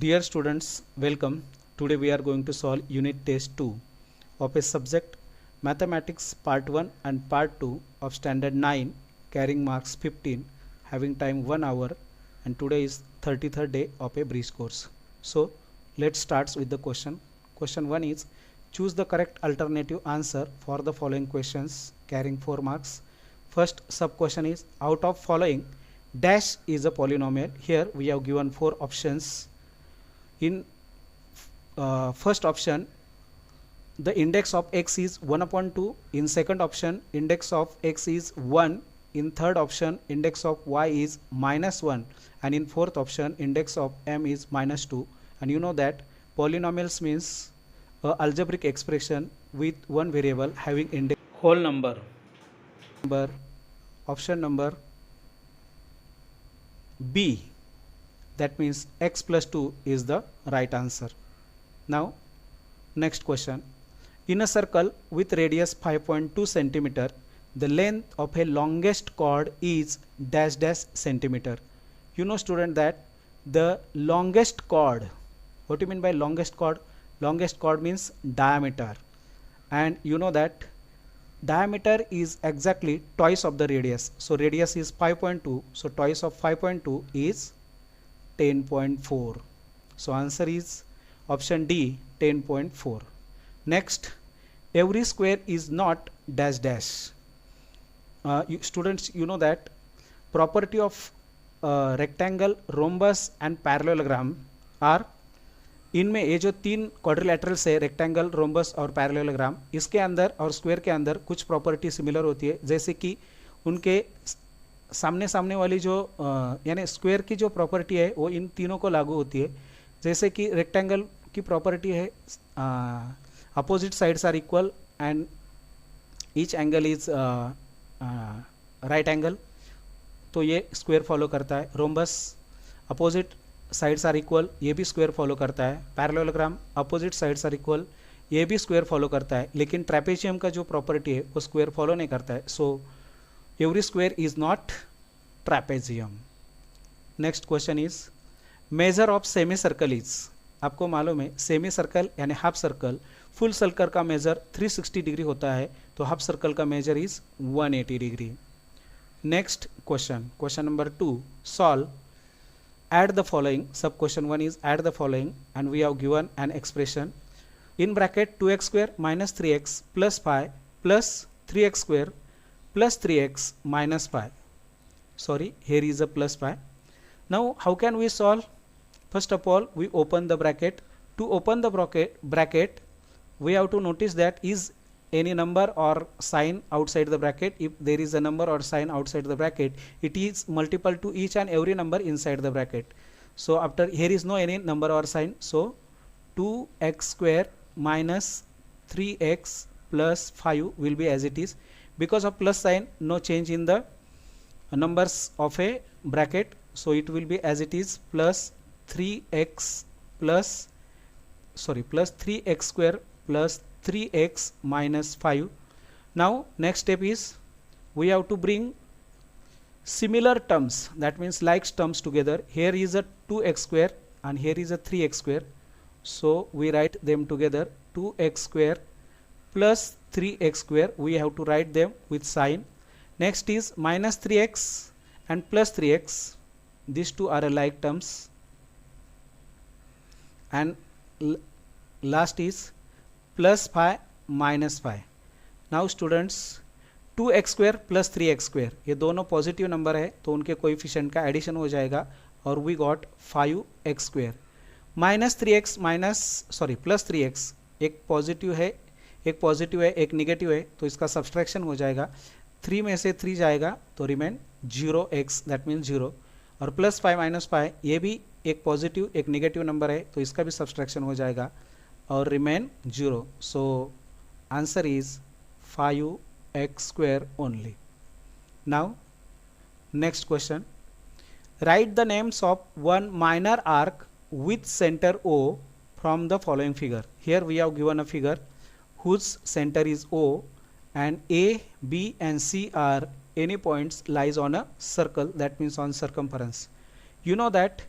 Dear students, welcome. Today we are going to solve unit test 2 of a subject mathematics part 1 and part 2 of standard 9 carrying marks 15, having time 1 hour, and today is 33rd day of a breeze course. So let's start with the question. Question 1 is choose the correct alternative answer for the following questions carrying 4 marks. First sub question is out of following dash is a polynomial. Here we have given 4 options. In first option, the index of x is 1 upon 2. In second option, index of x is 1. In third option, index of y is -1. And in fourth option, index of m is -2. And you know that polynomials means a algebraic expression with one variable having index whole number. Option number B, that means x plus 2 is the right answer. Now next question, in a circle with radius 5.2 centimeter, the length of a longest chord is dash dash centimeter. You know student that the longest chord, what do you mean by longest chord? Longest chord means diameter, and you know that diameter is exactly twice of the radius. So radius is 5.2, so twice of 5.2 is 10.4. So answer is option D, 10.4. Next, every square is not dash dash. Students, you know that property of rectangle, rhombus and parallelogram are, इनमें ये जो तीन quadrilaterals है rectangle, rhombus और parallelogram, इसके अंदर और square के अंदर कुछ प्रॉपर्टी सिमिलर होती है, जैसे कि उनके सामने सामने वाली जो यानी स्क्वायर की जो प्रॉपर्टी है वो इन तीनों को लागू होती है. जैसे कि रेक्टेंगल की प्रॉपर्टी है opposite sides are equal and each angle is right angle, तो ये स्क्वायर फॉलो करता है. Rhombus opposite sides are equal, ये भी स्क्वायर फॉलो करता है. Parallelogram opposite sides are equal, ये भी स्क्वायर फॉलो करता है. लेकिन ट्रेपेजियम का जो प्रॉपर्टी है वो स्क्वायर फॉलो नहीं करता है. सो every square is not trapezium. Next question is measure of semicircle is, आपको मालूम है सेमी सर्कल यानी हाफ सर्कल, फुल सर्कल का मेजर 360 डिग्री होता है, तो हाफ सर्कल का measure is 180 degree. Next question, question number 2, solve add the following. Sub question 1 is add the following and we have given an expression in bracket 2x square minus 3x plus 5 plus 3x square plus 3x minus 5. Sorry, here is a plus 5. Now how can we solve? First of all, we open the bracket. To open the bracket we have to notice that is any number or sign outside the bracket. If there is a number or sign outside the bracket, it is multiple to each and every number inside the bracket. So after here is no any number or sign, so 2x square minus 3x plus 5 will be as it is. Because of plus sign, no change in the numbers of a bracket, so it will be as it is, plus 3x plus 3x square plus 3x minus 5. Now next step is we have to bring similar terms, that means like terms together. Here is a 2x square and here is a 3x square, so we write them together. 2x square plus 3x square, we have to write them with sign. Next is minus 3x and plus 3x, these two are alike terms. And last is plus 5 minus 5. Now students, 2x square plus 3x square, ये दोनों positive number है तो उनके coefficient का addition हो जाएगा और we got 5x square. Minus 3x plus 3x, एक पॉजिटिव है एक निगेटिव है, तो इसका सब्सट्रैक्शन हो जाएगा. 3 में से 3 जाएगा तो रिमेन 0x, दैट मीन्स 0. और प्लस 5 माइनस 5, ये भी एक पॉजिटिव एक निगेटिव नंबर है, तो इसका भी सब्सट्रैक्शन हो जाएगा और remain 0. So answer is 5x square only. Now next question, write the names of one minor arc with centre O from the following figure. Here we have given a figure whose center is O and A, B and C are any points lies on a circle, that means on circumference. You know that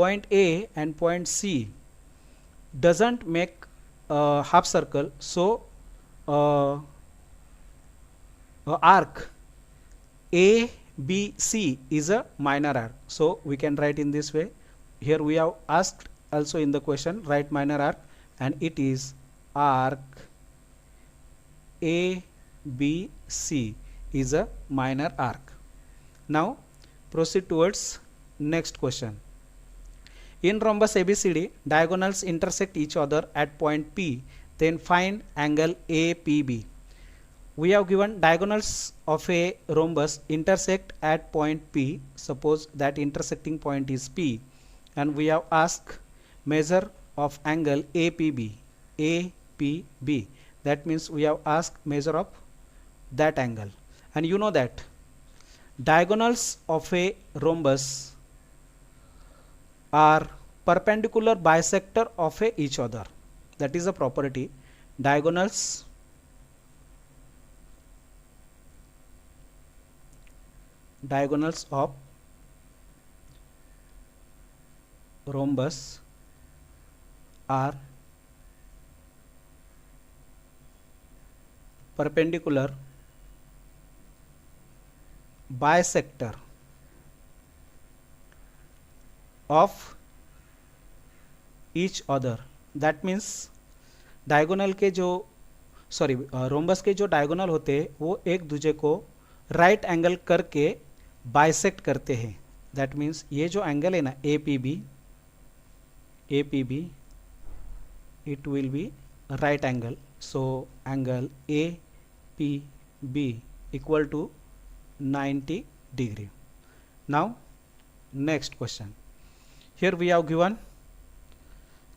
point A and point C doesn't make a half circle, so arc ABC is a minor arc. So we can write in this way. Here we have asked also in the question, write minor arc, and it is arc ABC is a minor arc. Now proceed towards next question. In rhombus ABCD, diagonals intersect each other at point P, then find angle APB. We have given diagonals of a rhombus intersect at point P. Suppose that intersecting point is P, and we have asked measure of angle APB. APB. That means we have asked measure of that angle, and you know that diagonals of a rhombus are perpendicular bisector of each other. That is a property. Diagonals of rhombus are perpendicular bisector of each other. That means diagonal के जो rhombus के जो diagonal होते हैं वो एक दूसरे को राइट एंगल करके बाइसेक्ट करते हैं. दैट मीन्स ये जो एंगल है ना APB it will be right angle. So angle APB equal to 90 degree. Now next question. Here we have given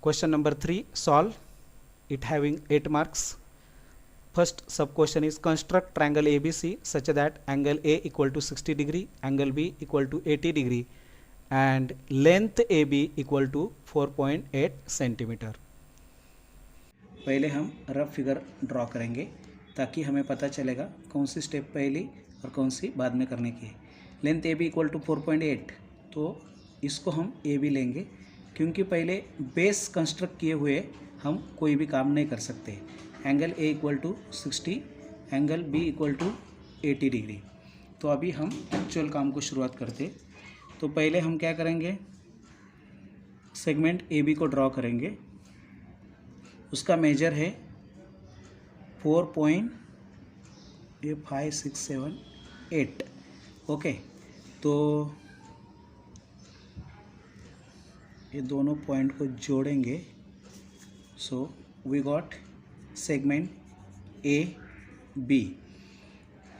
question number 3, solve it, having 8 marks. First sub question is construct triangle ABC such that angle A equal to 60 degree, angle B equal to 80 degree and length AB equal to 4.8 centimeter. पहले हम rough figure draw करेंगे ताकि हमें पता चलेगा कौन see step पहली और कौन सी बाद में करने की है. लेंथ AB इक्वल टू 4.8, तो इसको हम AB लेंगे क्योंकि पहले बेस कंस्ट्रक्ट किए हुए हम कोई भी काम नहीं कर सकते. Angle A equal to 60, angle B equal to 80 degree. तो अभी हम एक्चुअल काम को शुरुआत करते. तो पहले हम क्या करेंगे, सेगमेंट AB को ड्रॉ करेंगे. उसका मेजर है 4.5678. ओके, तो ये दोनों पॉइंट को जोड़ेंगे. So we got segment AB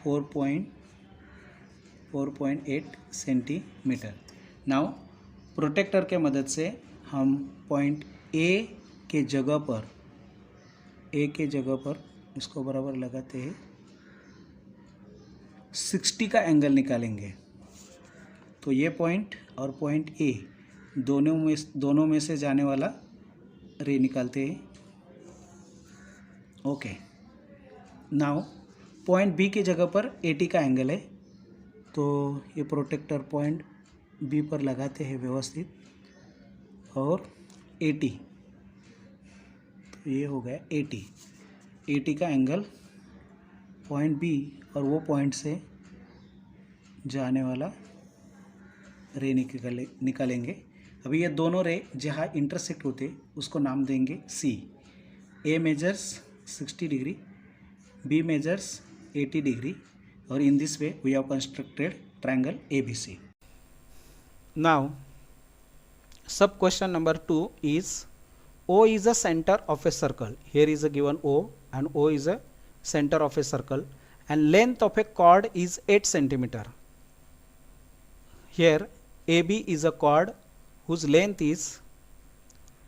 4.8 centimetre. Now protractor के मदद से हम पॉइंट A के जगह पर इसको बराबर लगाते हैं 60 का एंगल निकालेंगे. तो ये पॉइंट और पॉइंट A दोनों में से जाने वाला रे निकालते हैं. ओके, नाउ पॉइंट B की जगह पर 80 का एंगल है, तो ये प्रोटेक्टर पॉइंट B पर लगाते हैं व्यवस्थित और 80, तो ये हो गया 80 का एंगल पॉइंट B और वो पॉइंट से जाने वाला रे निकालेंगे. अभी ये दोनों रे जहाँ इंटरसेक्ट होते उसको नाम देंगे C. A मेजर्स 60 डिग्री, B मेजर्स 80 डिग्री, और in this way we have constructed triangle ABC. Now sub question number 2 is O is a center of a circle. Here is a given O, and O is a center of a circle, and length of a chord is 8 centimeter. Here AB is a chord whose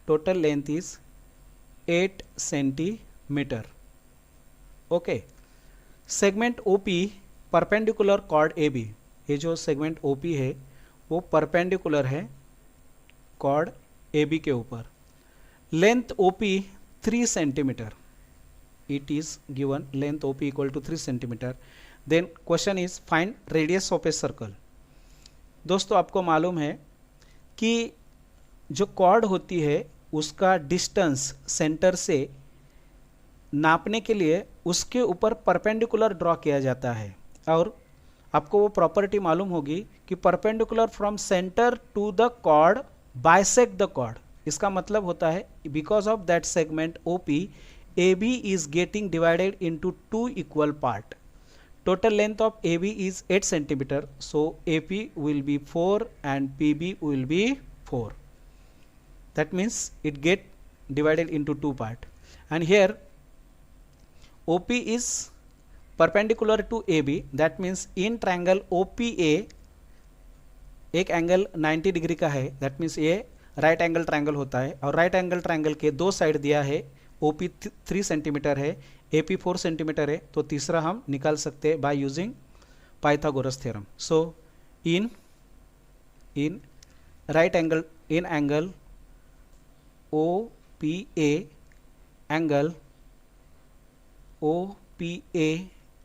total length is 8 centimeter. Okay, segment OP perpendicular chord AB. ये जो segment OP है वो perpendicular है chord AB के ऊपर. Length OP 3 centimeter. It is given length OP equal to 3 centimeter. Then question is find radius of a circle. दोस्तों आपको मालूम है कि जो कॉर्ड होती है उसका डिस्टेंस सेंटर से नापने के लिए उसके ऊपर परपेंडिकुलर ड्रॉ किया जाता है। और आपको वो प्रॉपर्टी मालूम होगी कि perpendicular from centre to the chord bisect the chord. इसका मतलब होता है because of that segment OP, AB is getting divided into two equal part. Total length of AB is 8 centimeter, so AP will be 4 and PB will be 4. That means it get divided into two part. And here OP is perpendicular to AB, that means in triangle OPA एक angle 90 degree का है, that means ये right angle triangle होता है और right angle triangle के दो side दिया है। OP 3 सेंटीमीटर है, AP 4 सेंटीमीटर है, तो तीसरा हम निकाल सकते हैं by using Pythagoras theorem. So in right angle in angle OPA angle OPA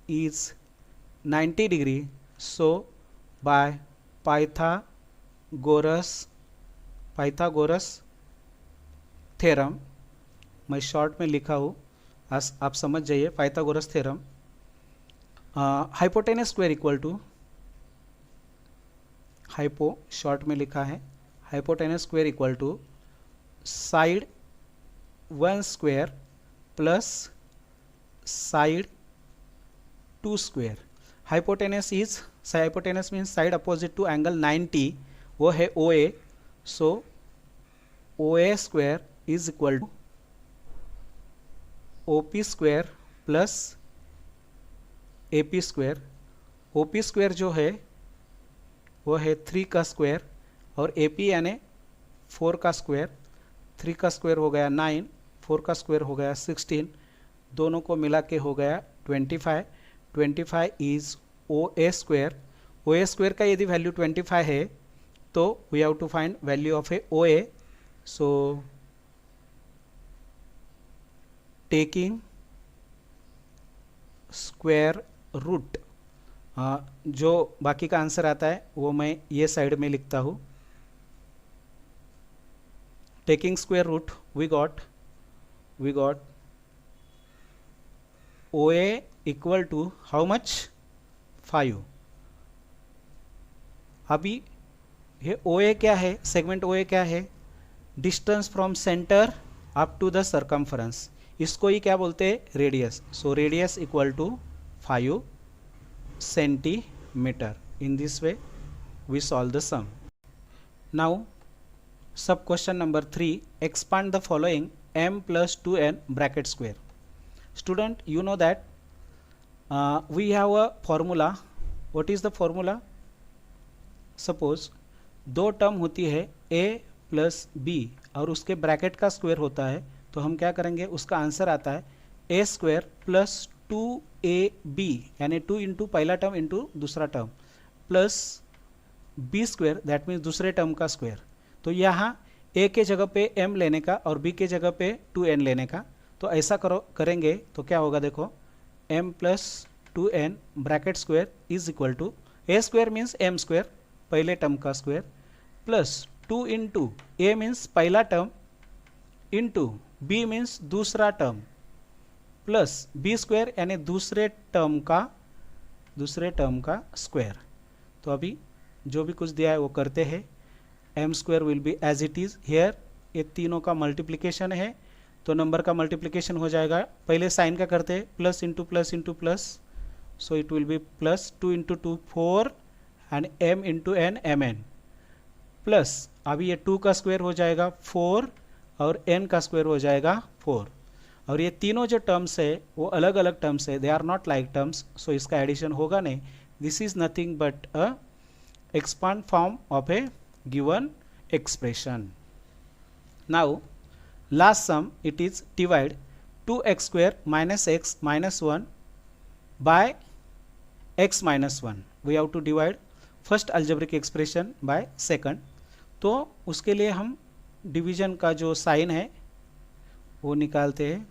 is 90 degree, so by Pythagoras theorem, मैं शॉर्ट में लिखा हूँ, आप समझ जाइए। Pythagoras theorem, hypotenuse square equal to hypo short में लिखा है, hypotenuse square equal to side 1 square plus side 2 square. Hypotenuse means side opposite to angle 90, वो है OA, so OA square is equal to OP square plus AP square. OP square जो है वो है 3 का स्क्वायर और AP यानी 4 का स्क्वायर। 3 का स्क्वायर हो गया 9, 4 का स्क्वायर हो गया 16, दोनों को मिला के हो गया 25। 25 is OA square. OA square का यदि वैल्यू 25 है तो we have to find value of a OA। So taking square root, जो बाकी का आंसर आता है वो मैं ये साइड में लिखता हूँ। Taking square root we got OA equal to how much 5। अभी ये OA क्या है, सेगमेंट OA क्या है, distance from centre up to the circumference, इसको ही क्या बोलते हैं, radius. So radius equal to 5 centimetre. In this way we solve the sum. Now sub question number 3, expand the following m plus 2n bracket square. Student, you know that we have a formula. What is the formula? Suppose दो term होती है a plus b और उसके bracket का square होता है, तो हम क्या करेंगे, उसका आंसर आता है a स्क्वायर प्लस 2ab यानी 2 इंटू पहला टर्म इंटू दूसरा term plus b square, that means दूसरे टर्म का स्क्वायर। तो यहाँ a के जगह पे m लेने का और b के जगह पे 2n लेने का, तो ऐसा करेंगे तो क्या होगा, देखो m plus 2n bracket square is equal to a स्क्वायर मीन्स m स्क्वायर पहले टर्म का square plus 2 into a means पहला टर्म इंटू b मीन्स दूसरा टर्म प्लस b स्क्वायर यानी दूसरे टर्म का स्क्वायर। तो अभी जो भी कुछ दिया है वो करते हैं। m square will be as it is here, ये तीनों का मल्टीप्लिकेशन है तो नंबर का मल्टीप्लिकेशन हो जाएगा। पहले साइन का करते हैं, plus into plus into plus, so it will B plus 2 into 2 4 and m into n mn plus अभी ये 2 का स्क्वायर हो जाएगा 4 और n का स्क्वायर हो जाएगा 4। और ये तीनों जो टर्म्स है वो अलग अलग टर्म्स है, they are not like terms, so इसका एडिशन होगा नहीं। This is nothing but a expand form of a given expression. Now last sum, it is divide 2x square minus x minus 1 by x minus 1। We have to divide first algebraic expression by second. तो उसके लिए हम division का जो sign है वो निकालते हैं।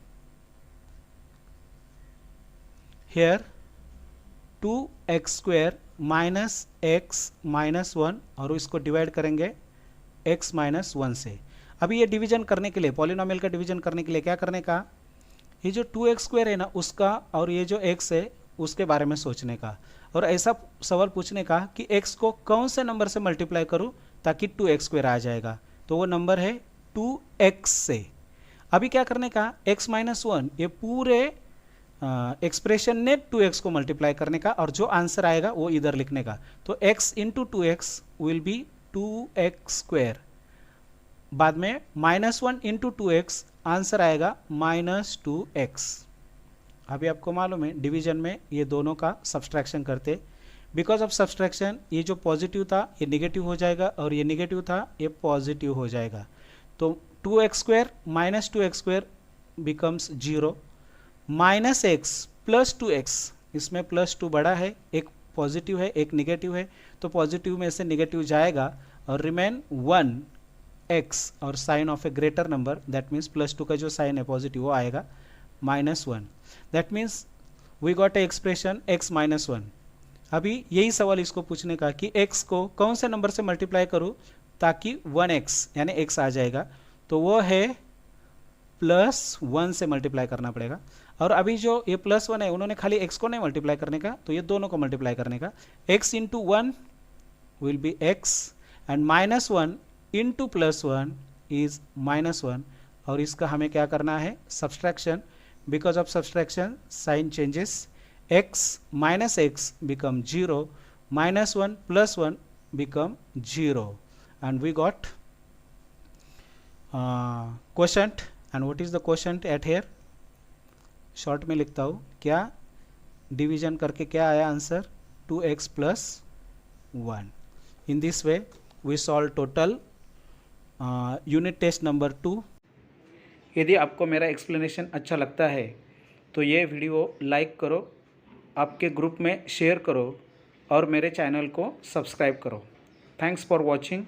Here 2x square minus x minus 1 और इसको डिवाइड करेंगे x माइनस 1 से। अभी ये डिवीजन करने के लिए, पॉलिनोमियल का डिवीजन करने के लिए क्या करने का, ये जो 2x स्क्वायर है ना उसका और ये जो x है उसके बारे में सोचने का, और ऐसा सवाल पूछने का कि x को कौन से नंबर से मल्टीप्लाई करूं ताकि 2x स्क्वायर आ जाएगा, तो वो नंबर है 2x से। अभी क्या करने का, x माइनस 1 ये पूरे एक्सप्रेशन ने 2x को मल्टीप्लाई करने का और जो आंसर आएगा वो इधर लिखने का। तो x into 2x will be 2x square, बाद में -1 इंटू 2x आंसर आएगा -2x। अभी आपको मालूम है डिवीजन में ये दोनों का सब्सट्रैक्शन करते, बिकॉज ऑफ सब्सट्रैक्शन ये जो पॉजिटिव था ये निगेटिव हो जाएगा और ये निगेटिव था ये पॉजिटिव हो जाएगा। तो 2x square minus 2x square becomes 0, minus x plus 2x, इसमें +2 बड़ा है, एक पॉजिटिव है एक निगेटिव है, तो पॉजिटिव में से निगेटिव जाएगा और रिमेन 1x और sign of a greater number, that means +2 का जो साइन है पॉजिटिव वो आएगा -1। That means we got a expression x minus 1। अभी यही सवाल इसको पूछने का कि x को कौन से नंबर से मल्टीप्लाई करूं ताकि 1x यानी x आ जाएगा, तो वो है +1 से मल्टीप्लाई करना पड़ेगा। और अभी जो ये +1 है उन्होंने खाली x को नहीं मल्टीप्लाई करने का, तो ये दोनों को मल्टीप्लाई करने का। x into 1 will be x and -1 into +1 is -1, और इसका हमें क्या करना है, subtraction. Because of subtraction sign changes, x minus x become 0, -1 plus 1 become 0, and we got quotient. And what is the quotient at here? Short में लिखता हूँ, क्या डिवीजन करके क्या आया answer, 2x plus 1. In this way we solve total unit test number 2। यदि आपको मेरा एक्सप्लेनेशन अच्छा लगता है तो ये वीडियो लाइक करो, आपके ग्रुप में शेयर करो और मेरे चैनल को सब्सक्राइब करो। Thanks for watching.